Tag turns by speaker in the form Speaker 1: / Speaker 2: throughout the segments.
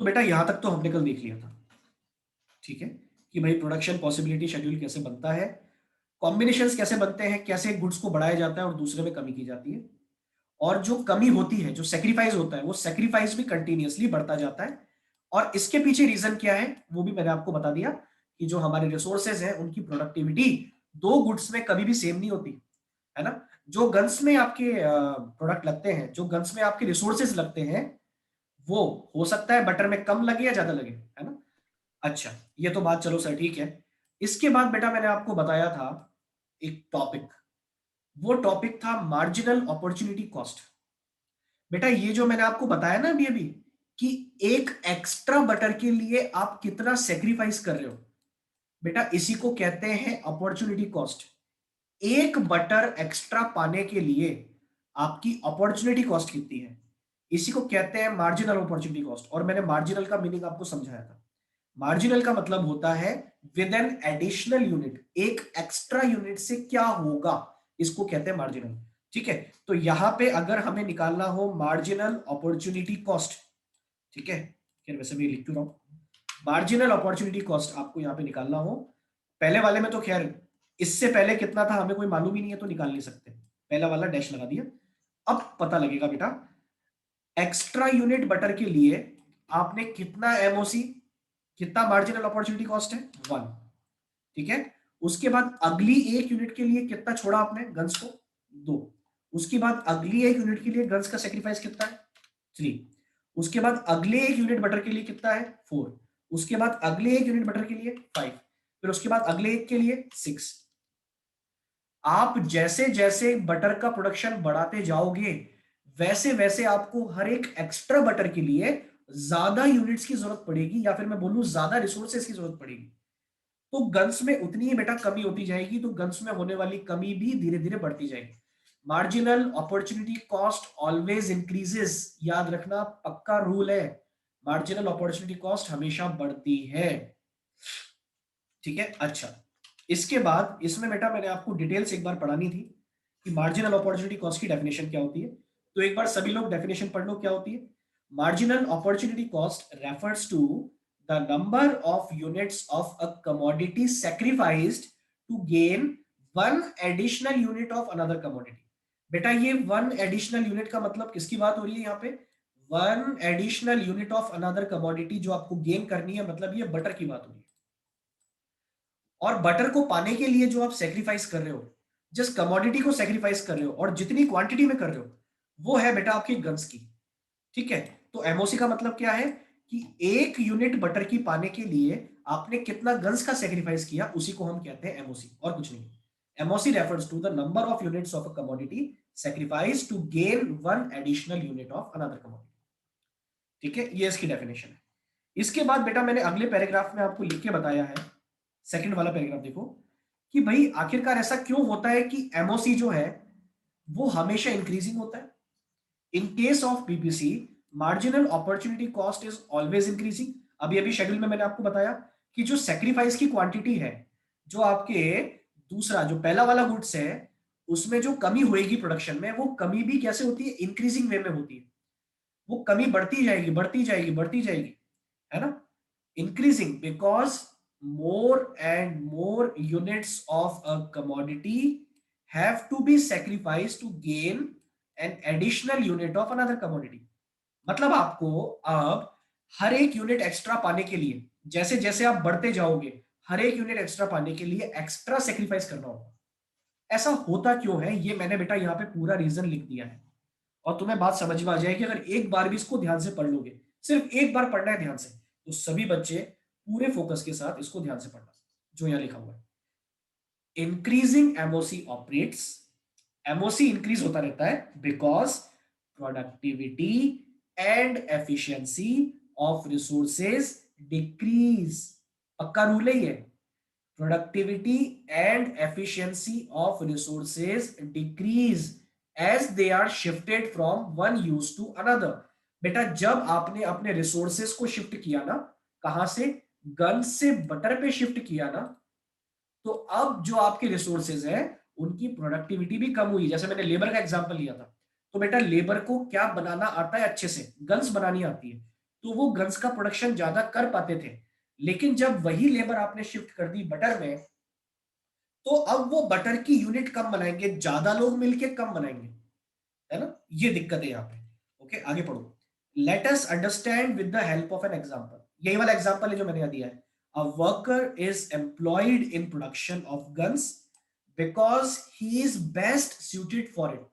Speaker 1: तो बेटा यहां तक तो हमने कल देख लिया था, ठीक है, कि भाई प्रोडक्शन पॉसिबिलिटी शेड्यूल कैसे बनता है, कॉम्बिनेशंस कैसे बनते हैं, कैसे गुड्स को बढ़ाया जाता है और दूसरे में कमी की जाती है, और जो कमी होती है, जो सेक्रीफाइस होता है, वो सेक्रीफाइस भी कंटिन्यूअसली बढ़ता जाता है। और इसके पीछे रीजन क्या है वो भी मैंने आपको बता दिया, कि जो हमारे रिसोर्सेज हैं उनकी प्रोडक्टिविटी दो गुड्स में कभी भी सेम नहीं होती, है ना। जो गन्स में आपके प्रोडक्ट लगते हैं, जो गन्स में आपके रिसोर्सेज लगते हैं, वो हो सकता है बटर में कम लगे या ज्यादा लगे, है ना। अच्छा, ये तो बात चलो सर ठीक है। इसके बाद बेटा मैंने आपको बताया था एक टॉपिक, वो टॉपिक था मार्जिनल अपॉर्चुनिटी कॉस्ट। बेटा ये जो मैंने आपको बताया ना अभी अभी, कि एक एक्स्ट्रा बटर के लिए आप कितना सेक्रीफाइस कर रहे हो, बेटा इसी को कहते हैं अपॉर्चुनिटी कॉस्ट। एक बटर एक्स्ट्रा पाने के लिए आपकी अपॉर्चुनिटी कॉस्ट कितनी है, इसी को कहते हैं मार्जिनल अपॉर्चुनिटी कॉस्ट। और मैंने मार्जिनल का मीनिंग आपको समझाया था। मार्जिनल का मतलब होता है विद एन एडिशनल यूनिट, एक एक्स्ट्रा यूनिट से क्या होगा, इसको कहते हैं मार्जिनल। ठीक है, तो यहां पे अगर हमें निकालना हो मार्जिनल अपॉर्चुनिटी कॉस्ट, ठीक है, खैर वैसे भी लिख क्यों रहा हूं, मार्जिनल अपॉर्चुनिटी कॉस्ट आपको यहां पे निकालना हो, पहले वाले में तो खैर इससे पहले कितना था हमें कोई मालूम ही नहीं है तो निकाल नहीं सकते, पहला वाला डैश लगा दिया। अब पता लगेगा बेटा एक्स्ट्रा यूनिट बटर के लिए आपने कितना एमओसी, कितना मार्जिनल अपॉर्चुनिटी कॉस्ट है, 1, ठीक है। उसके बाद अगली एक यूनिट के लिए कितना छोड़ा आपने गन्स को, 2। उसके बाद अगली एक यूनिट के लिए गन्स का सेक्रीफाइस कितना है, 3। उसके बाद अगले एक यूनिट बटर के लिए कितना है, 4। उसके बाद अगले एक यूनिट बटर के लिए 5। फिर उसके बाद अगले एक के लिए 6। आप जैसे जैसे बटर का प्रोडक्शन बढ़ाते जाओगे वैसे वैसे आपको हर एक एक्स्ट्रा बटर के लिए ज्यादा यूनिट्स की जरूरत पड़ेगी, या फिर मैं बोलूं ज्यादा रिसोर्सेज की जरूरत पड़ेगी। तो गन्स में उतनी ही बेटा कमी होती जाएगी, तो गन्स में होने वाली कमी भी धीरे धीरे बढ़ती जाएगी। Marginal opportunity cost always increases, याद रखना पक्का रूल है, मार्जिनल अपॉर्चुनिटी कॉस्ट हमेशा बढ़ती है, ठीक है। अच्छा, इसके बाद इसमें बेटा मैंने आपको डिटेल्स एक बार पढ़ानी थी कि मार्जिनल अपॉर्चुनिटी कॉस्ट की डेफिनेशन क्या होती है। तो एक बार सभी लोग डेफिनेशन पढ़ लो क्या होती है। Marginal opportunity cost refers to the number of units of a commodity sacrificed to gain one additional unit of another commodity. बेटा ये वन एडिशनल यूनिट का मतलब किसकी बात हो रही है यहाँ पे, one additional unit of another commodity जो आपको गेन करनी है, मतलब ये बटर की बात हो रही है। और बटर को पाने के लिए जो आप सेक्रीफाइस कर रहे हो, जिस कमोडिटी को सेक्रीफाइस कर रहे हो और जितनी क्वांटिटी में कर रहे हो, वो है बेटा आपकी गन्स की, ठीक है। तो एमओसी का मतलब क्या है कि एक यूनिट बटर की पाने के लिए आपने कितना गन्स का सेक्रीफाइस किया, उसी को हम कहते हैं एमओसी, और कुछ नहीं। MOC refers to the number of units of a commodity sacrifice to gain one additional unit of another commodity, ठीक है। ये इसकी डेफिनेशन है। इसके बाद बेटा मैंने अगले पैराग्राफ में आपको लिख के बताया है, सेकंड वाला पैराग्राफ देखो, कि भाई आखिरकार ऐसा क्यों होता है कि एमओसी जो है वो हमेशा इंक्रीजिंग होता है। In case of PPC marginal opportunity cost is always increasing. अभी अभी शेड्यूल में मैंने आपको बताया कि जो सेक्रीफाइस की क्वांटिटी है, जो आपके दूसरा जो पहला वाला गुड्स है उसमें जो कमी होएगी प्रोडक्शन में, वो कमी भी कैसे होती है, इंक्रीजिंग वे में होती है। वो कमी बढ़ती जाएगी बढ़ती जाएगी बढ़ती जाएगी, है ना, increasing because more and more units of a commodity have to be sacrificed to gain an additional unit of another commodity। मतलब आपको अब हर एक यूनिट एक्स्ट्रा पाने के लिए, जैसे जैसे आप बढ़ते जाओगे, हर एक यूनिट एक्स्ट्रा पाने के लिए एक्स्ट्रा सेक्रीफाइस करना होगा। ऐसा होता क्यों है ये मैंने बेटा यहाँ पे पूरा रीजन लिख दिया है, और तुम्हें बात समझ में आ जाएगी अगर एक बार भी इसको ध्यान से पढ़ लोगे। सिर्फ एक बार पढ़ना है ध्यान से, तो सभी बच्चे पूरे फोकस के साथ इसको ध्यान से पढ़ना, जो यहां लिखा हुआ है। Increasing MOC operates, MOC increase होता रहता है because productivity and efficiency of resources decrease. पक्का रूल है ये, productivity and efficiency of resources decrease as they are shifted from one use to another. बेटा जब आपने अपने रिसोर्सेज को शिफ्ट किया ना, कहां से, गन से बटर पे शिफ्ट किया ना, तो अब जो आपके रिसोर्सेज हैं उनकी प्रोडक्टिविटी भी कम हुई। जैसे मैंने लेबर का एग्जांपल लिया था, तो बेटा लेबर को क्या बनाना आता है अच्छे से, गन्स बनानी आती है। तो वो गन्स का प्रोडक्शन ज्यादा कर पाते थे। लेकिन जब वही लेबर आपने शिफ्ट कर दी बटर में, तो अब वो बटर की यूनिट कम बनाएंगे, ज्यादा लोग मिलके कम बनाएंगे, है ना। ये दिक्कत है यहाँ पे। ओके, आगे पढ़ो। Let us understand with the help of an example. यही वाला एग्जांपल है जो मैंने यहाँ दिया है। A worker is employed in production of guns because he is best suited for it.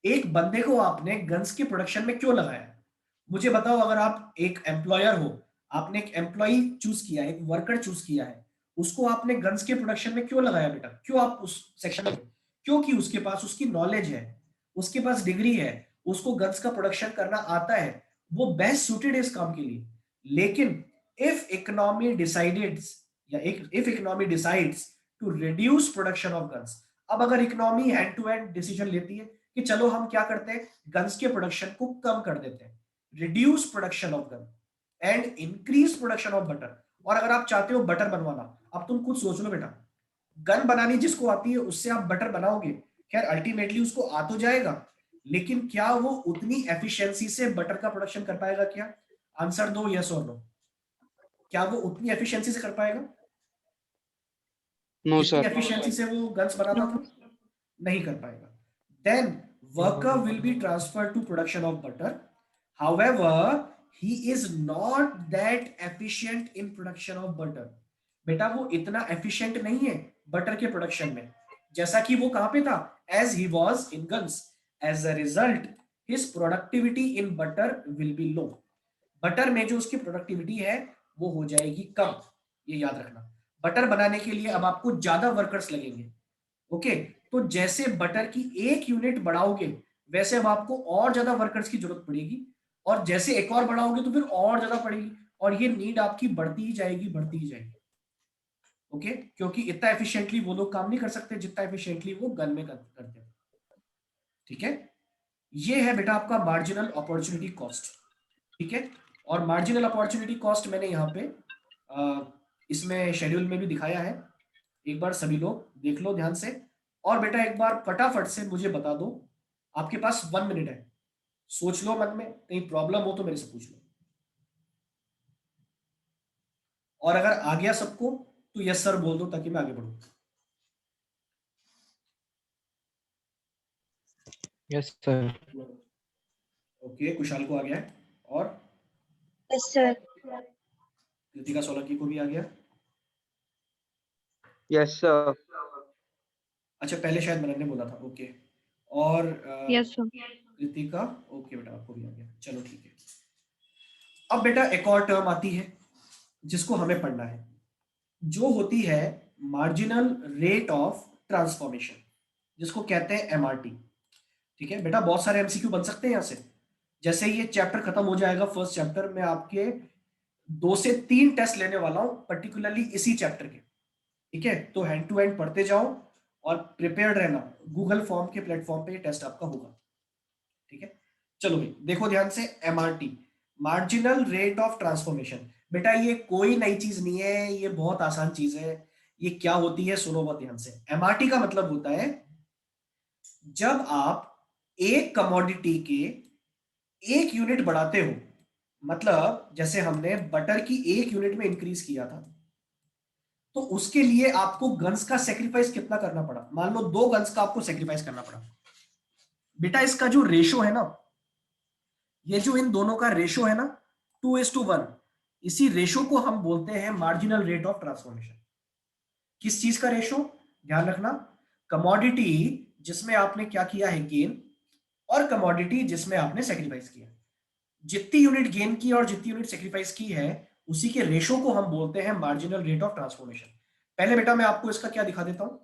Speaker 1: एक बंदे को आपने गन्स के प्रोडक्शन में क्यों लगाया? मुझे बताओ, अगर आप एक एम्प्लॉयर हो, आपने एक एम्प्लॉय चूज किया, एक वर्कर चूज किया है, उसको आपने गन्स के प्रोडक्शन में क्यों लगाया बेटा? क्यों आप उस सेक्शन में? क्योंकि उसके पास उसकी नॉलेज है, उसके पास डिग्री है, उसको गन्स का प्रोडक्शन करना आता है, वो बेस्ट सुटेड है इस काम के लिए। लेकिन इफ इकोनॉमी डिसाइडेड्स या if economy decides to reduce production of guns, अब अगर economy hand to hand decision लेती है कि चलो हम क्या करते हैं, गन्स के प्रोडक्शन को कम कर देते हैं, reduce production of gun and increase production of butter. और अगर आप चाहते हो बटर बनवाना, अब तुम खुद सोच लो बेटा, गन बनानी जिसको आती है उससे आप बटर बनाओगे, खैर अल्टीमेटली उसको आ तो जाएगा, लेकिन क्या वो उतनी एफिशिएंसी से बटर का प्रोडक्शन कर पाएगा क्या? आंसर दो, यस और नो। क्या वो उतनी एफिशिएंसी से कर पाएगा
Speaker 2: नो
Speaker 1: जितनी
Speaker 2: सर।
Speaker 1: एफिशिएंसी से वो गन्स बनाता था? नहीं कर पाएगा। Then worker will be transferred to production of butter, however he is not that efficient in production of butter। बेटा वो इतना एफिशिएंट नहीं है बटर के प्रोडक्शन में जैसा कि वो कहां पे था, as he was in guns। as a result his productivity in butter will be low। Butter में जो उसकी प्रोडक्टिविटी है वो हो जाएगी कम। ये याद रखना, बटर बनाने के लिए अब आपको ज्यादा वर्कर्स लगेंगे। ओके, तो जैसे बटर की एक यूनिट बढ़ाओगे वैसे अब आपको और ज्यादा वर्कर्स की जरूरत पड़ेगी, और जैसे एक और बढ़ाओगे तो फिर और ज्यादा पड़ेगी, और ये नीड आपकी बढ़ती ही जाएगी, बढ़ती ही जाएगी। ओके, क्योंकि इतना एफिशिएंटली वो लोग काम नहीं कर सकते जितना एफिशिएंटली वो गन में करते हैं। ठीक है, ये है बेटा आपका मार्जिनल अपॉर्चुनिटी कॉस्ट। ठीक है, और मार्जिनल अपॉर्चुनिटी कॉस्ट मैंने यहाँ पे इसमें शेड्यूल में भी दिखाया है, एक बार सभी लोग देख लो ध्यान से। और बेटा एक बार फटाफट से मुझे बता दो, आपके पास 1 मिनट है, सोच लो मन में, कहीं प्रॉब्लम हो तो मेरे से पूछ लो। और अगर आ गया सबको तो यस सर बोल दो ताकि मैं आगे बढ़ूं।
Speaker 2: Yes sir.
Speaker 1: ओके, कुशाल को आ गया है, और
Speaker 3: यस सर।
Speaker 1: कृतिका सोलंकी को भी आ गया।
Speaker 2: Yes sir.
Speaker 1: अच्छा, पहले शायद मनन ने बोला था। ओके, और
Speaker 3: यस सर।
Speaker 1: कृतिका, ओके बेटा आपको भी आ गया, चलो ठीक है। अब बेटा एक और टर्म आती है जिसको हमें पढ़ना है, जो होती है मार्जिनल रेट ऑफ ट्रांसफॉर्मेशन, जिसको कहते हैं एमआरटी। ठीक है बेटा, बहुत सारे एमसीक्यू बन सकते हैं यहाँ से। जैसे ये चैप्टर खत्म हो जाएगा, फर्स्ट चैप्टर में आपके 2 से 3 टेस्ट लेने वाला हूं पर्टिकुलरली इसी चैप्टर के। ठीक है, तो हैंड टू हैंड पढ़ते जाओ और प्रिपेयर्ड रहना, गूगल फॉर्म के प्लेटफॉर्म पे टेस्ट आपका होगा। ठीक है, चलो भाई देखो ध्यान से, MRT marginal rate of transformation. बेटा ये कोई नई चीज नहीं है, ये बहुत आसान चीज है। ये क्या होती है सुनो बहुत ध्यान से। एमआरटी का मतलब होता है जब आप एक कमोडिटी के एक यूनिट बढ़ाते हो, मतलब जैसे हमने बटर की एक यूनिट में इंक्रीज किया था, तो उसके लिए आपको गन्स का सेक्रीफाइस कितना करना पड़ा? मान लो 2 गन्स का आपको सेक्रीफाइस करना पड़ा। बेटा इसका जो रेशो है ना, ये जो इन दोनों का रेशो है ना, 2:1, इसी रेशो को हम बोलते हैं मार्जिनल रेट ऑफ ट्रांसफॉर्मेशन। किस चीज का रेशो? ध्यान रखना, कमोडिटी जिसमें आपने क्या किया है गेन, और कमोडिटी जिसमें आपने सेक्रीफाइस किया। जितनी यूनिट गेन की और जितनी यूनिट सेक्रीफाइस की है उसी के रेशो को हम बोलते हैं मार्जिनल रेट ऑफ ट्रांसफॉर्मेशन। पहले बेटा मैं आपको इसका क्या दिखा देता हूं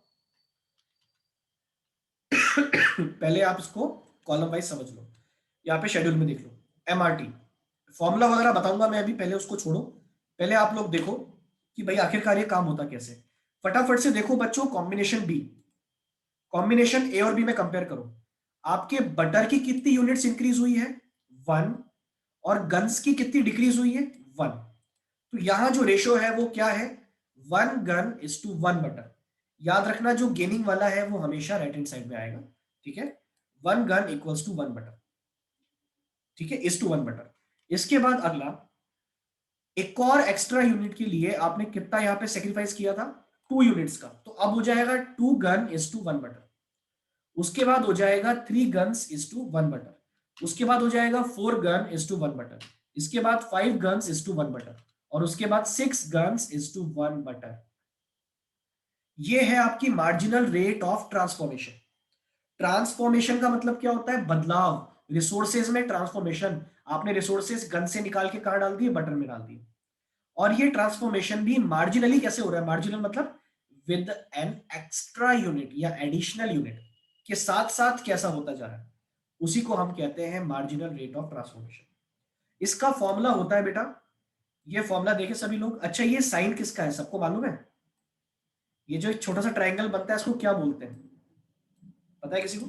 Speaker 1: पहले आप इसको कॉलम वाइज समझ लो, यहाँ पे शेड्यूल में देख लो। एमआरटी फॉर्मूला वगैरह बताऊंगा मैं अभी, पहले उसको छोड़ो। पहले आप लोग देखो कि भाई आखिरकार ये काम होता कैसे। फटाफट से देखो बच्चों, कॉम्बिनेशन बी, कॉम्बिनेशन ए और बी में कंपेयर करो। आपके बटर की कितनी यूनिट्स इंक्रीज हुई है? 1। और गन्स की कितनी डिक्रीज हुई है? 1। तो यहां जो रेशियो है वो क्या है? 1 गन/1 बटर। याद रखना जो गेनिंग वाला है वो हमेशा राइट हैंड साइड में आएगा। ठीक है, 1 गन = 1 बटर। ठीक है, 1:1 बटर। इसके बाद अगला, एक और एक्स्ट्रा यूनिट के लिए आपने कितना यहां पे सेक्रीफाइस किया था, 2 यूनिट्स का, तो अब हो जाएगा 2 गन इज टू 1 बटर। उसके बाद हो जाएगा 3 गन्स इज टू 1 बटर। उसके बाद हो जाएगा 4 गन इज टू 1 बटर। इसके बाद 5 गन्स इज टू 1 बटर। और उसके बाद 6 गन्स इज टू 1 बटर। ये है आपकी marginal rate of transformation. Transformation का मतलब क्या होता है, बदलाव, रिसोर्सेज में ट्रांसफॉर्मेशन। आपने रिसोर्सेज गन से निकाल के कहां डाल दिए, बटर में डाल दिए। और ये ट्रांसफॉर्मेशन भी मार्जिनली कैसे हो रहा है, मार्जिनल मतलब विद एन एक्स्ट्रा यूनिट या एडिशनल यूनिट के साथ साथ कैसा होता जा रहा है, उसी को हम कहते हैं मार्जिनल रेट ऑफ ट्रांसफॉर्मेशन। इसका फॉर्मूला होता है बेटा, ये फॉर्मूला देखे सभी लोग। अच्छा, ये साइन किसका है, सबको मालूम है? ये जो एक छोटा सा ट्रायंगल बनता है इसको क्या बोलते हैं, पता है किसी को?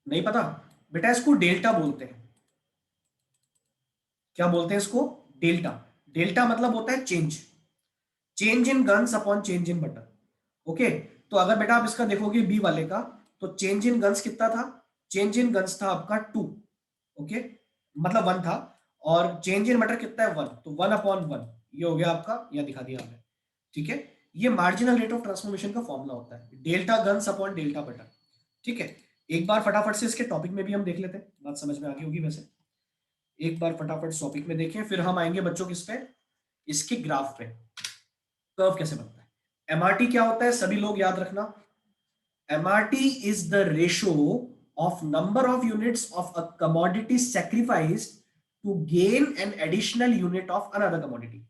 Speaker 1: नहीं पता बेटा, इसको डेल्टा बोलते हैं। क्या बोलते हैं इसको, डेल्टा। डेल्टा मतलब होता है change, change in guns upon change in butter. Okay, तो अगर बेटा आप इसका देखोगे बी वाले का, तो चेंज इन गन्स कितना था, चेंज इन गन्स था आपका 2, ओके, मतलब 1 था। और चेंज इन बटर कितना है 1, तो 1 अपॉन 1, ये हो गया आपका, यह दिखा दिया हमने। ठीक है, ये मार्जिनल रेट ऑफ ट्रांसफॉर्मेशन का फॉर्मूला होता है, delta guns upon delta butter. ठीक है, एक बार फटाफट से इसके टॉपिक में भी हम देख लेते हैं, बात समझ में आ गई होगी वैसे। एक बार फटाफट टॉपिक में देखें, फिर हम आएंगे बच्चों किस पे, इसके ग्राफ पे, कर्व कैसे बनता है। एमआरटी क्या होता है, सभी लोग याद रखना, MRT is the ratio of number of units of a commodity sacrificed to gain an additional unit of another commodity.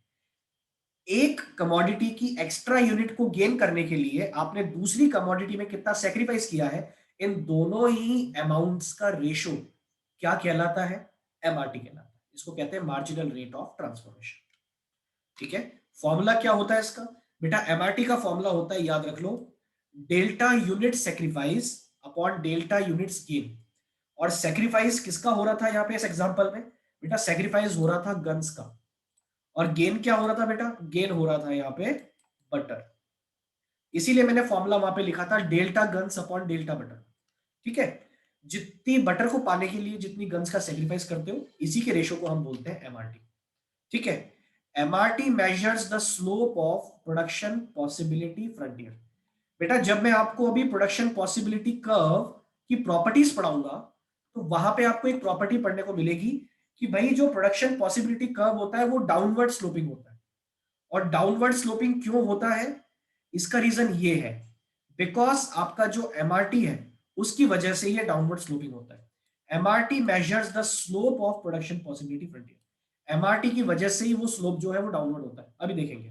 Speaker 1: एक कमोडिटी की एक्स्ट्रा यूनिट को गेन करने के लिए आपने दूसरी कमोडिटी में कितना सेक्रीफाइस किया है, इन दोनों ही अमाउंट्स का रेशो क्या कहलाता है, एमआरटी कहलाता है। इसको कहते हैं मार्जिनल रेट ऑफ ट्रांसफॉर्मेशन। ठीक है, फॉर्मूला क्या होता है इसका बेटा, एमआरटी का फॉर्मूला होता है, याद रख लो, delta unit sacrifice upon delta units gain. और सेक्रीफाइस किसका हो रहा था यहाँ पे इस एग्जांपल में, बेटा सेक्रीफाइस हो रहा था गन्स का। और गेन क्या हो रहा था बेटा, गेन हो रहा था यहाँ पे बटर। इसीलिए मैंने फॉर्मूला वहां पे लिखा था delta guns upon delta butter. ठीक है, जितनी बटर को पाने के लिए जितनी गन्स का सेक्रीफाइस करते हो, इसी के रेशो को हम बोलते हैं एमआरटी। ठीक है, MRT measures the slope of production possibility frontier. बेटा जब मैं आपको अभी प्रोडक्शन पॉसिबिलिटी कर्व की प्रॉपर्टीज पढ़ाऊंगा, तो वहां पे आपको एक प्रॉपर्टी पढ़ने को मिलेगी कि भाई जो प्रोडक्शन पॉसिबिलिटी कर्व होता है वो डाउनवर्ड स्लोपिंग होता है। और डाउनवर्ड स्लोपिंग क्यों होता है, इसका रीजन ये है, बिकॉज आपका जो एमआरटी है उसकी वजह से ये डाउनवर्ड स्लोपिंग होता है। MRT measures the slope of production possibility frontier. MRT की वजह से ही वो स्लोप जो है वो डाउनवर्ड होता है, अभी देखेंगे।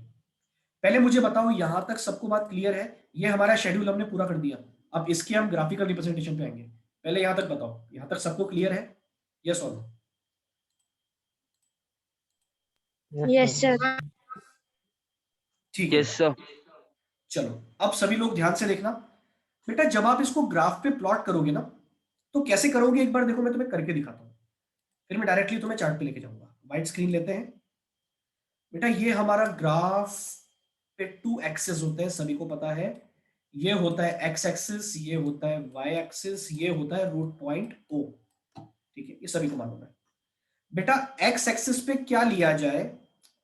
Speaker 1: पहले मुझे बताओ यहां तक सबको बात क्लियर है, ये हमारा शेड्यूल हमने पूरा कर दिया, अब इसके हम ग्राफिकल रिप्रेजेंटेशन पे आएंगे। पहले यहां तक बताओ, यहां तक सबको क्लियर है, यस और नो?
Speaker 3: Yes sir.
Speaker 1: ठीक है
Speaker 2: यस
Speaker 1: बेटा,
Speaker 2: सर।
Speaker 1: चलो अब सभी लोग ध्यान से देखना। बेटा जब आप इसको ग्राफ पे प्लॉट करोगे ना, तो कैसे करोगे एक बार देखो, मैं तुम्हें करके दिखाता हूँ, फिर मैं डायरेक्टली तुम्हें चार्ट पे लेके जाऊंगा। व्हाइट स्क्रीन लेते हैं। बेटा ये हमारा ग्राफ पे 2 एक्सेस होते हैं, सभी को पता है। ये होता है एक्स एक्सिस, ये होता है वाई एक्सिस, ये होता है रूट पॉइंट ओ। ठीक है, ये सभी को मालूम है। बेटा एक्स एक्सिस पे क्या लिया जाए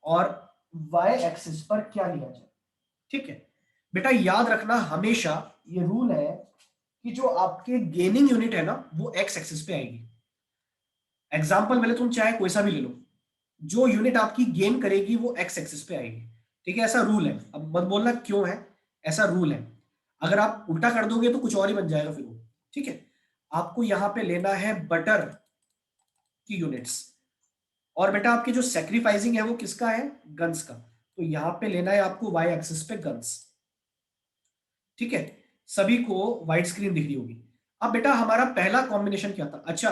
Speaker 1: और वाई एक्सिस पर क्या लिया जाए। ठीक है बेटा, याद रखना हमेशा ये रूल है कि जो आपके गेनिंग यूनिट है ना वो एक्स एक्सिस पे आएगी। एग्जाम्पल पहले तुम चाहे कोई सा भी ले लो, जो यूनिट आपकी गेन करेगी वो एक्स एक्सिस पे आएगी। ठीक है, ऐसा रूल है, अब मत बोलना क्यों है, ऐसा रूल है। अगर आप उल्टा कर दोगे तो कुछ और ही बन जाएगा फिर वो। ठीक है, आपको यहां पे लेना है बटर की यूनिट्स, और बेटा आपकी जो सेक्रीफाइसिंग है वो किसका है, गन्स का, तो यहां पे लेना है आपको वाई एक्सिस पे गन्स। ठीक है, सभी को व्हाइट स्क्रीन दिख रही होगी। अब बेटा हमारा पहला कॉम्बिनेशन क्या था, अच्छा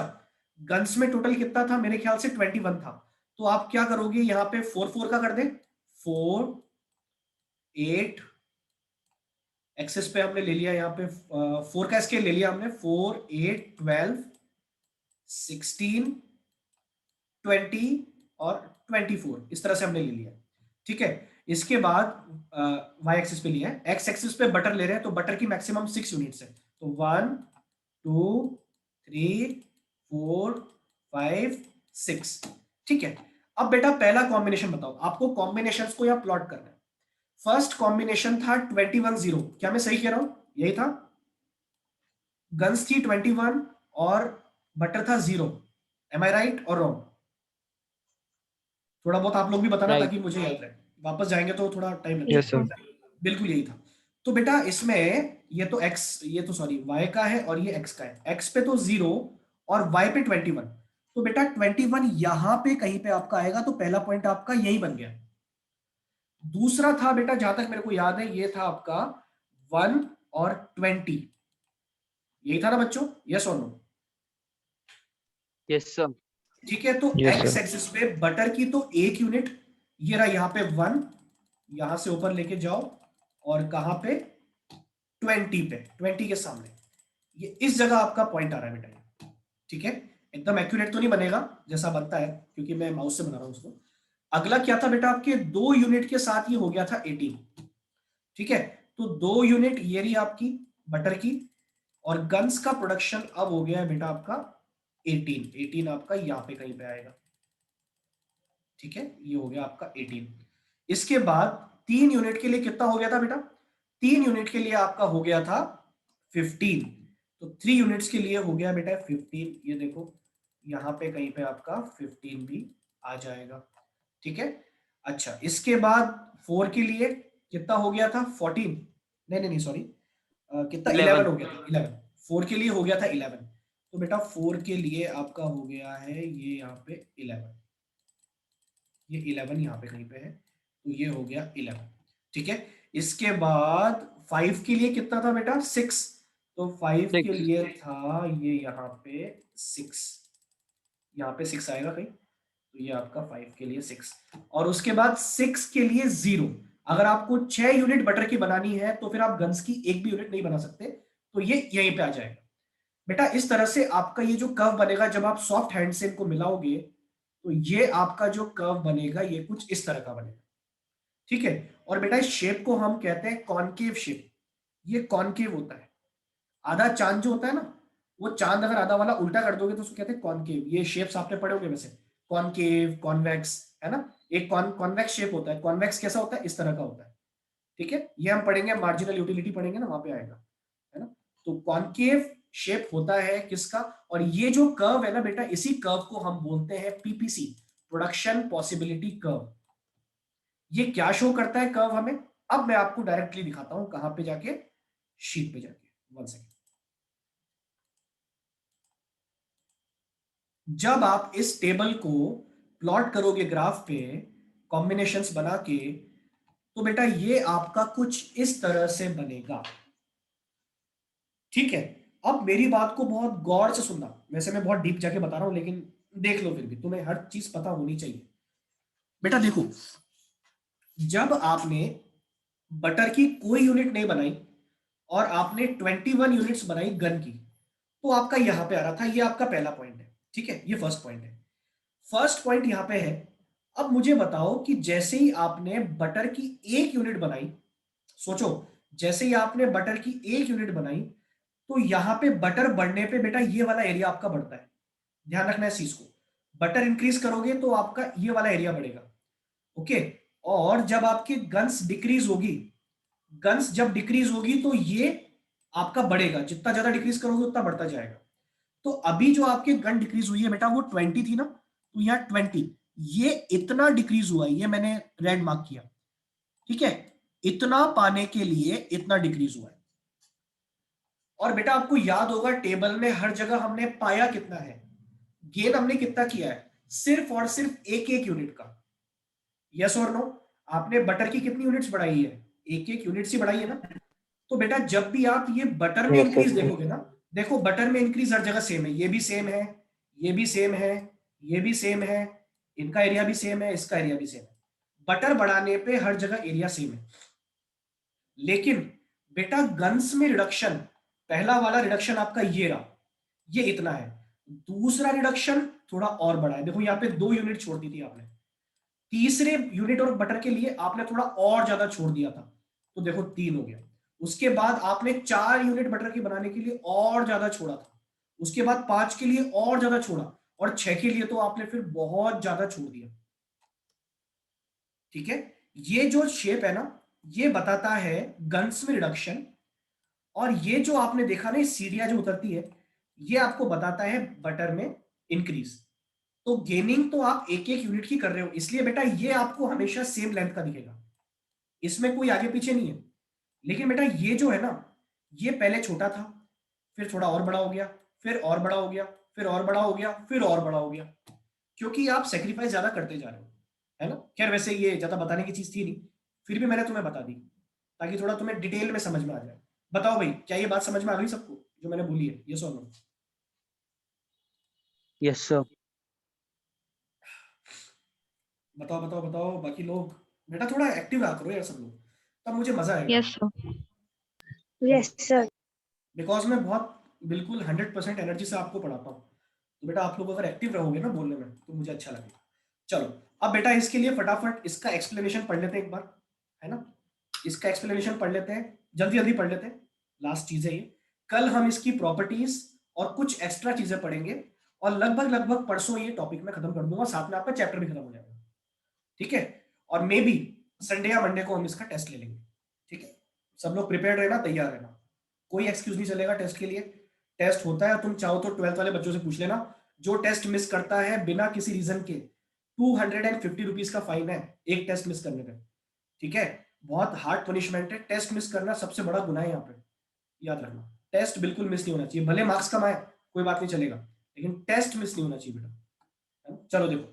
Speaker 1: गन्स में टोटल कितना था, मेरे ख्याल से 21 था। तो आप क्या करोगे, यहां पे 4 4 का कर दे, 4 8 एक्सेस पे हमने ले लिया, यहाँ पे 4 का स्केल ले लिया हमने, 4 8 12 16 20 और 24, इस तरह से हमने ले लिया। ठीक है, इसके बाद वाई एक्सिस पे लिया है, एक्स एक्सिस पे बटर ले रहे हैं, तो बटर की मैक्सिमम 6 यूनिट्स है, तो 1 2 3 4 5 6। ठीक है, अब बेटा पहला कॉम्बिनेशन बताओ, आपको कॉम्बिनेशंस को या प्लॉट करना है। फर्स्ट कॉम्बिनेशन था 21 0, क्या मैं सही कह रहा हूं? यही था, गन्स थी 21 और बटर था 0। एम आई राइट और रॉन्ग? थोड़ा बहुत आप लोग भी बताना
Speaker 2: Right.
Speaker 1: ताकि मुझे याद रहे, वापस जाएंगे तो थोड़ा टाइम
Speaker 2: Yes,
Speaker 1: लगेगा।
Speaker 2: sir.
Speaker 1: बिल्कुल यही था। तो बेटा इसमें ये तो x, ये तो सॉरी y का है और ये x का है। x पे तो 0 और y पे 21। तो बेटा 21 यहां पे कहीं पे आपका आएगा, तो पहला पॉइंट आपका यही बन गया। दूसरा था बेटा, जहां तक मेरे को याद है, ये था आपका 1 और 20, यही था ना बच्चों? यस और नो?
Speaker 4: Yes, sir.
Speaker 1: ठीक है, तो
Speaker 2: Yes,
Speaker 1: x
Speaker 2: sir.
Speaker 1: एक्सिस पे बटर की तो 1 यूनिट, ये रहा यहाँ पे 1, यहां से ऊपर लेके जाओ और कहां पे 20 पे, 20 के सामने, ये इस जगह आपका पॉइंट आ रहा है बेटा। ठीक है, एकदम एक्यूरेट तो नहीं बनेगा जैसा बनता है, क्योंकि मैं माउस से बना रहा हूं उसको। अगला क्या था बेटा, आपके 2 यूनिट के साथ ये हो गया था 18। ठीक है, तो 2 यूनिट ये रही आपकी बटर की, और गन्स का प्रोडक्शन अब हो गया है बेटा आपका 18 आपका यहां पे कहीं पे आएगा। ठीक है, ये हो गया आपका 18। इसके बाद 3 यूनिट के लिए कितना हो गया था बेटा? 3 यूनिट के लिए आपका हो गया था 15। तो 3 यूनिट्स के लिए हो गया बेटा 15, ये देखो यहां पे कहीं पे आपका 15 भी आ जाएगा। ठीक है, अच्छा इसके बाद 4 के लिए कितना हो गया था? 14, नहीं सॉरी, कितना 11 हो गया था, 11। 4 के लिए हो गया था 11, तो बेटा 4 के लिए आपका हो गया है ये यहाँ पे 11, ये 11 यहाँ पे कहीं पे है, तो ये हो गया 11। ठीक है, इसके बाद 5 के लिए कितना था बेटा? 6, तो 5 के
Speaker 4: 6.
Speaker 1: लिए था ये यहाँ पे 6, यहाँ पे 6 आएगा कहीं, तो ये आपका 5 के लिए 6, और उसके बाद 6 के लिए 0। अगर आपको 6 यूनिट बटर की बनानी है तो फिर आप गन्स की एक भी यूनिट नहीं बना सकते, तो ये यहीं पे आ जाएगा बेटा। इस तरह से आपका ये जो कर्व बनेगा, जब आप सॉफ्ट हैंड से इनको मिलाओगे, तो ये आपका जो कर्व बनेगा ये कुछ इस तरह का बनेगा। ठीक है, और बेटा इस शेप को हम कहते हैं कॉनकेव शेप। ये कॉनकेव होता है, आधा चांद जो होता है ना, वो चांद अगर आधा वाला उल्टा कर दोगे तो उसको कहते हैं कॉनकेव। ये शेप्स आपने पढ़े होंगे वैसे, कॉनकेव, कॉन्वेक्स, है ना। एक कॉन्वेक्स शेप होता है, कॉन्वेक्स कैसा होता है? इस तरह का होता है। ठीक है, ये हम पढ़ेंगे, मार्जिनल यूटिलिटी पढ़ेंगे ना, वहां पे आएगा, है ना। तो कॉनकेव शेप होता है किसका? और ये जो कर्व है ना बेटा, इसी कर्व को हम बोलते हैं पीपीसी, प्रोडक्शन पॉसिबिलिटी कर्व। ये क्या शो करता है कर्व हमें? अब मैं आपको डायरेक्टली दिखाता हूं, कहां पे जाके, शीट पे जाके, 1 सेकेंड। जब आप इस टेबल को प्लॉट करोगे ग्राफ पे, कॉम्बिनेशंस बना के, तो बेटा ये आपका कुछ इस तरह से बनेगा। ठीक है, अब मेरी बात को बहुत गौर से सुनना, वैसे मैं बहुत डीप जाके बता रहा हूं, लेकिन देख लो, फिर भी तुम्हें हर चीज पता होनी चाहिए। बेटा देखो, जब आपने बटर की कोई यूनिट नहीं बनाई और आपने 21 यूनिट्स बनाई गन की, तो आपका यहां पे आ रहा था, ये आपका पहला पॉइंट है। ठीक है, ये फर्स्ट पॉइंट है, फर्स्ट पॉइंट यहां पे है। अब मुझे बताओ कि जैसे ही आपने बटर की 1 यूनिट बनाई, सोचो, जैसे ही आपने बटर की 1 यूनिट बनाई, तो यहां पे बटर बढ़ने पे बेटा ये वाला एरिया आपका बढ़ता है। ध्यान रखना इस चीज को, बटर इंक्रीज करोगे तो आपका ये वाला एरिया बढ़ेगा। ओके, और जब आपकी गन्स डिक्रीज होगी, गन्स जब डिक्रीज होगी तो ये आपका बढ़ेगा, जितना ज्यादा डिक्रीज करोगे उतना बढ़ता जाएगा। तो अभी जो आपके गन डिक्रीज हुई है बेटा, वो 20 थी ना, तो यहाँ 20, ये इतना डिक्रीज हुआ है, ये मैंने रेड मार्क किया। ठीक है, इतना पाने के लिए इतना डिक्रीज हुआ है। और बेटा आपको याद होगा, टेबल में हर जगह हमने पाया कितना है, गेन हमने कितना किया है, सिर्फ और सिर्फ एक एक यूनिट का। यस और नो? आपने बटर की कितनी यूनिट्स बढ़ाई है? एक एक यूनिट से बढ़ाई है ना। तो बेटा जब भी आप ये बटर में
Speaker 2: Yes,
Speaker 1: इंक्रीज
Speaker 2: sir.
Speaker 1: देखोगे ना, देखो बटर में इंक्रीज हर जगह सेम है, ये भी सेम है, ये भी सेम है, ये भी सेम है, इनका एरिया भी सेम है, इसका एरिया भी सेम है। बटर बढ़ाने पे हर जगह एरिया सेम है। लेकिन बेटा गन्स में रिडक्शन, पहला वाला रिडक्शन आपका ये रहा, ये इतना है। दूसरा रिडक्शन थोड़ा और बड़ा है, देखो यहाँ पे 2 यूनिट छोड़ दी थी आपने, तीसरे यूनिट और बटर के लिए आपने थोड़ा और ज्यादा छोड़ दिया था, तो देखो 3 हो गया। उसके बाद आपने 4 यूनिट बटर की बनाने के लिए और ज्यादा छोड़ा था, उसके बाद 5 के लिए और ज्यादा छोड़ा, और 6 के लिए तो आपने फिर बहुत ज्यादा छोड़ दिया। ठीक है, ये जो शेप है ना, ये बताता है गन्स में रिडक्शन, और ये जो आपने देखा ना सीढ़ियां जो उतरती है, ये आपको बताता है बटर में इंक्रीज। तो गेनिंग तो आप एक एक यूनिट की कर रहे हो, इसलिए बेटा ये आपको हमेशा सेम लेंथ का दिखेगा, इसमें कोई आगे पीछे नहीं है। लेकिन बेटा ये जो है ना, ये पहले छोटा था, फिर थोड़ा और बड़ा हो गया, फिर और बड़ा हो गया, फिर और बड़ा हो गया, फिर और बड़ा हो गया, क्योंकि आप सेक्रीफाइस ज्यादा करते जा रहे हो, है ना। खैर वैसे ये ज्यादा बताने की चीज थी नहीं, फिर भी मैंने तुम्हें बता दी ताकि थोड़ा तुम्हें डिटेल में समझ में आ जाए। बताओ भाई, क्या ये बात समझ में आ गई सबको जो मैंने बोली है, ये सुनो।
Speaker 2: Yes, sir.
Speaker 1: बताओ बताओ बताओ बाकी लोग, बेटा थोड़ा एक्टिव रहा करो यार सब लोग, तब मुझे मजा आएगा।
Speaker 3: Yes, sir. Yes, sir.
Speaker 1: Because मैं बहुत बिल्कुल 100% एनर्जी से आपको पढ़ाता हूँ, तो बेटा आप लोग अगर एक्टिव रहोगे ना बोलने में तो मुझे अच्छा लगेगा। चलो, अब बेटा इसके लिए फटाफट इसका एक्सप्लेनेशन पढ़ लेते हैं एक बार, है ना। इसका एक्सप्लेनेशन पढ़ लेते हैं, जल्दी जल्दी पढ़ लेते हैं, लास्ट चीज है ये। कल हम इसकी प्रॉपर्टीज और कुछ एक्स्ट्रा चीजें पढ़ेंगे, और लगभग लगभग परसों ये टॉपिक मैं खत्म कर दूंगा, साथ में आपका चैप्टर भी खत्म हो जाएगा। ठीक है, और मे बी संडे या मंडे को हम इसका टेस्ट ले लेंगे। ठीक है, सब लोग प्रिपेयर रहना, तैयार रहना, कोई एक्सक्यूज नहीं चलेगा टेस्ट के लिए। टेस्ट होता है, तुम चाहो तो 12th वाले बच्चों से पूछ लेना, जो टेस्ट मिस करता है बिना किसी रीजन के 250 रुपीज का फाइन है एक टेस्ट मिस करने पे। ठीक है, बहुत हार्ड पनिशमेंट है, टेस्ट मिस करना सबसे बड़ा गुनाह है यहाँ पे, याद रखना। टेस्ट बिल्कुल मिस नहीं होना चाहिए, भले मार्क्स कम आए कोई बात नहीं चलेगा, लेकिन टेस्ट मिस नहीं होना चाहिए बेटा, है ना? चलो देखो,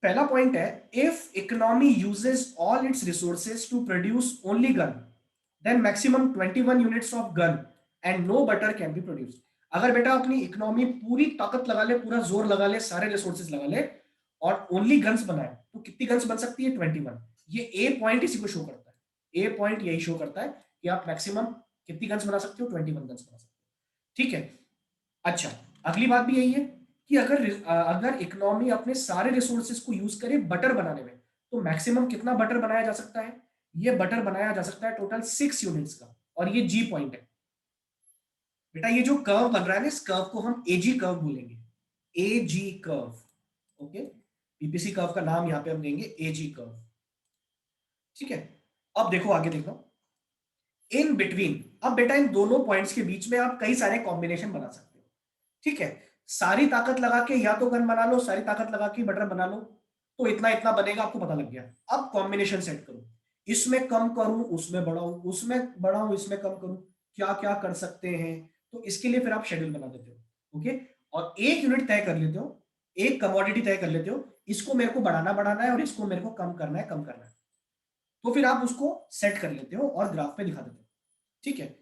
Speaker 1: पहला पॉइंट है, if economy uses all its resources to produce only gun, then maximum 21 units of gun and no butter can be produce. अगर बेटा अपनी इकोनॉमी पूरी ताकत लगा ले, पूरा जोर लगा ले, सारे रिसोर्सेज लगा ले, और ओनली गन्स बनाए, तो कितनी गन्स बन सकती है? 21। ये ए पॉइंट इसी को शो करता है, ए पॉइंट यही शो करता है कि आप मैक्सिमम कितनी गन्स बना सकते हो? 21 गन्स बना सकते हो। ठीक है, अच्छा, अगली बात भी यही है कि अगर इकोनॉमी अपने सारे रिसोर्सेज को यूज करे बटर बनाने में, तो मैक्सिमम कितना बटर बनाया जा सकता है? ये बटर बनाया जा सकता है टोटल 6 यूनिट्स का, और ये जी पॉइंट है बेटा। ये जो कर्व बन रहा है ना, इस कर्व को हम एजी कर्व बोलेंगे, एजी कर्व। ओके, पीपीसी कर्व का नाम यहां पे हम देंगे एजी कर्व। ठीक है, अब देखो आगे देखो, इन बिटवीन, अब बेटा इन दोनों पॉइंट्स के बीच में आप कई सारे कॉम्बिनेशन बना सकते हो। ठीक है, सारी ताकत लगा के या तो गन बना लो, सारी ताकत लगा के बटर बना लो, तो इतना इतना बनेगा, आपको पता लग गया। अब कॉम्बिनेशन सेट करो, इसमें कम करूं उसमें बढ़ाऊं, उसमें बढ़ाऊं इसमें कम करूं, क्या क्या कर सकते हैं, तो इसके लिए फिर आप शेड्यूल बना देते हो। ओके, और एक यूनिट तय कर लेते हो, एक कमोडिटी तय कर लेते हो, इसको मेरे को बढ़ाना बढ़ाना है और इसको मेरे को कम करना है कम करना है, तो फिर आप उसको सेट कर लेते हो और ग्राफ पे दिखा देते हो। ठीक है,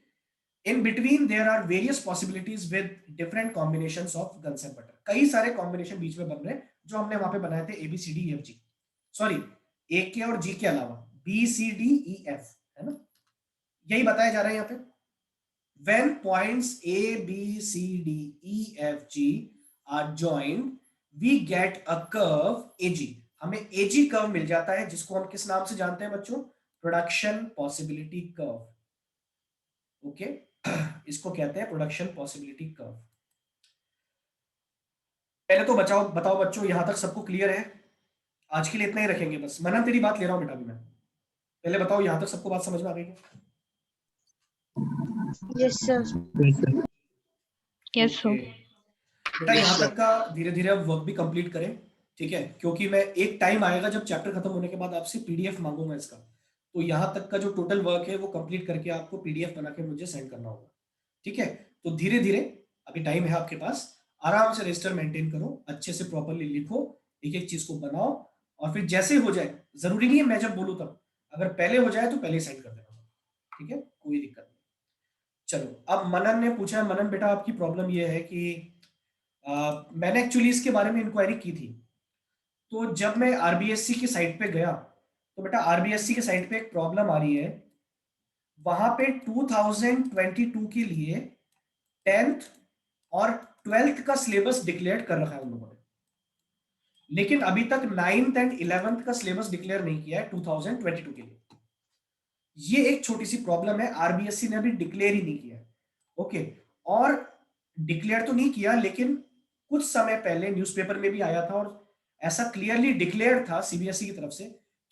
Speaker 1: in between there are various possibilities with different combinations of guns and butter। कई सारे कॉम्बिनेशन बीच में बन रहे हैं जो हमने वहां पे बनाए थे, A B C D E F G, sorry A के और जी के अलावा B C D E F, है ना, यही बताया जा रहा है यहाँ पे। when points a b c d e f g are joined we get a curve ag। हमें एजी कर्व मिल जाता है, जिसको हम किस नाम से जानते हैं बच्चों? Production possibility curve. ओके, इसको कहते हैं प्रोडक्शन पॉसिबिलिटी कर्व। पहले तो बताओ बच्चों, यहां तक सबको क्लियर है? आज के लिए इतना ही रखेंगे बस। मनन तेरी बात ले रहा हूं बेटा अभी मैं, पहले बताओ यहां तक सबको बात समझ में आ गई क्या?
Speaker 3: Yes, sir. Yes, sir.
Speaker 1: Okay बेटा, यहाँ तक का धीरे धीरे अब वर्क भी कंप्लीट करें। ठीक है, क्योंकि मैं एक टाइम आएगा जब चैप्टर खत्म होने के बाद आपसे पीडीएफ मांगूंगा इसका, तो यहाँ तक का जो टोटल वर्क है वो कंप्लीट करके आपको पीडीएफ बना के मुझे सेंड करना होगा। ठीक है, तो धीरे धीरे, अभी टाइम है आपके पास, आराम से रजिस्टर मेंटेन करो, अच्छे से प्रॉपरली लिखो, एक एक चीज को बनाओ, और फिर जैसे हो जाए, जरूरी नहीं है मैं जब बोलूँ तब, अगर पहले हो जाए तो पहले ही सेंड कर देना। ठीक है, कोई दिक्कत नहीं। चलो, अब मनन ने पूछा है, मनन बेटा आपकी प्रॉब्लम ये है कि मैंने एक्चुअली इसके बारे में इंक्वायरी की थी, तो जब मैं आरबीएससी की साइट पे गया, तो बेटा आरबीएससी के साइट पे एक प्रॉब्लम आ रही है, वहां पे 2022 के लिए 10th और 12th का सिलेबस डिक्लेयर कर रखा है उन लोगों ने, लेकिन अभी तक 9th एंड 11th का सिलेबस डिक्लेयर नहीं किया है 2022 के लिए। ये एक छोटी सी प्रॉब्लम है, आरबीएससी ने अभी डिक्लेयर ही नहीं किया है। ओके, और डिक्लेयर तो नहीं किया, लेकिन कुछ समय पहले न्यूज़पेपर में भी आया था और ऐसा क्लियरली डिक्लेयर था सीबीएसई की तरफ से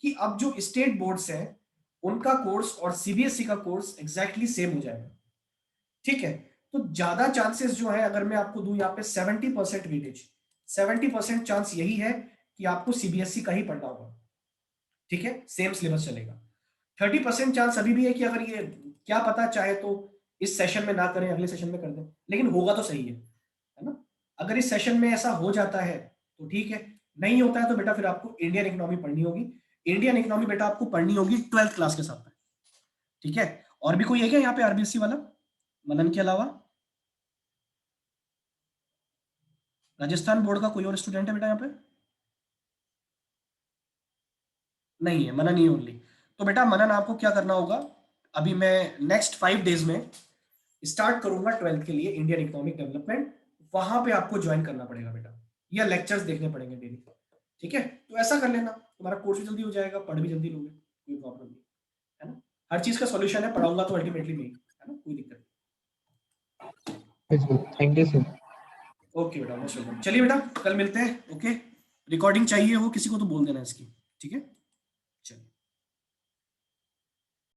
Speaker 1: कि अब जो स्टेट बोर्ड्स हैं उनका कोर्स और सीबीएसई का कोर्स एग्जैक्टली सेम हो जाएगा। ठीक है, तो ज्यादा चांसेस जो है, अगर मैं आपको दूं यहाँ पे 70% वेटेज, 70% चांस यही है कि आपको सीबीएसई का ही पढ़ना होगा। ठीक है, सेम सिलेबस चलेगा। 30% चांस अभी भी है कि अगर ये, क्या पता, चाहे तो इस सेशन में ना करें, अगले सेशन में कर दें, लेकिन होगा तो सही है ना। अगर इस सेशन में ऐसा हो जाता है तो ठीक है, नहीं होता है तो बेटा फिर आपको इंडियन इकोनॉमी पढ़नी होगी। इंडियन इकोनॉमी बेटा आपको पढ़नी होगी 12th क्लास के साथ में। ठीक है, और भी कोई है क्या यहाँ पे आरबीएससी वाला मनन के अलावा? राजस्थान बोर्ड का कोई और स्टूडेंट है बेटा यहाँ पे? नहीं है, मनन ही ओनली। तो बेटा मनन, आपको क्या करना होगा, अभी मैं नेक्स्ट 5 डेज में स्टार्ट करूंगा 12th के लिए इंडियन इकोनॉमिक डेवलपमेंट, वहां पे आपको ज्वाइन करना पड़ेगा बेटा, या लेक्चर्स देखने पड़ेंगे डेली। ठीक है, तो ऐसा कर लेना, तुम्हारा कोर्स भी जल्दी हो जाएगा, पढ़ भी जल्दी लोगे, कोई प्रॉब्लम नहीं है ना। हर चीज का सॉल्यूशन है, पढ़ाऊंगा तो अल्टीमेटली मैं, है ना, कोई दिक्कत नहीं।
Speaker 2: Thank you sir.
Speaker 1: ओके बेटा, मोस्ट वेलकम। चलिए बेटा, कल मिलते हैं। ओके, रिकॉर्डिंग चाहिए हो किसी को तो बोल देना इसकी। ठीक है।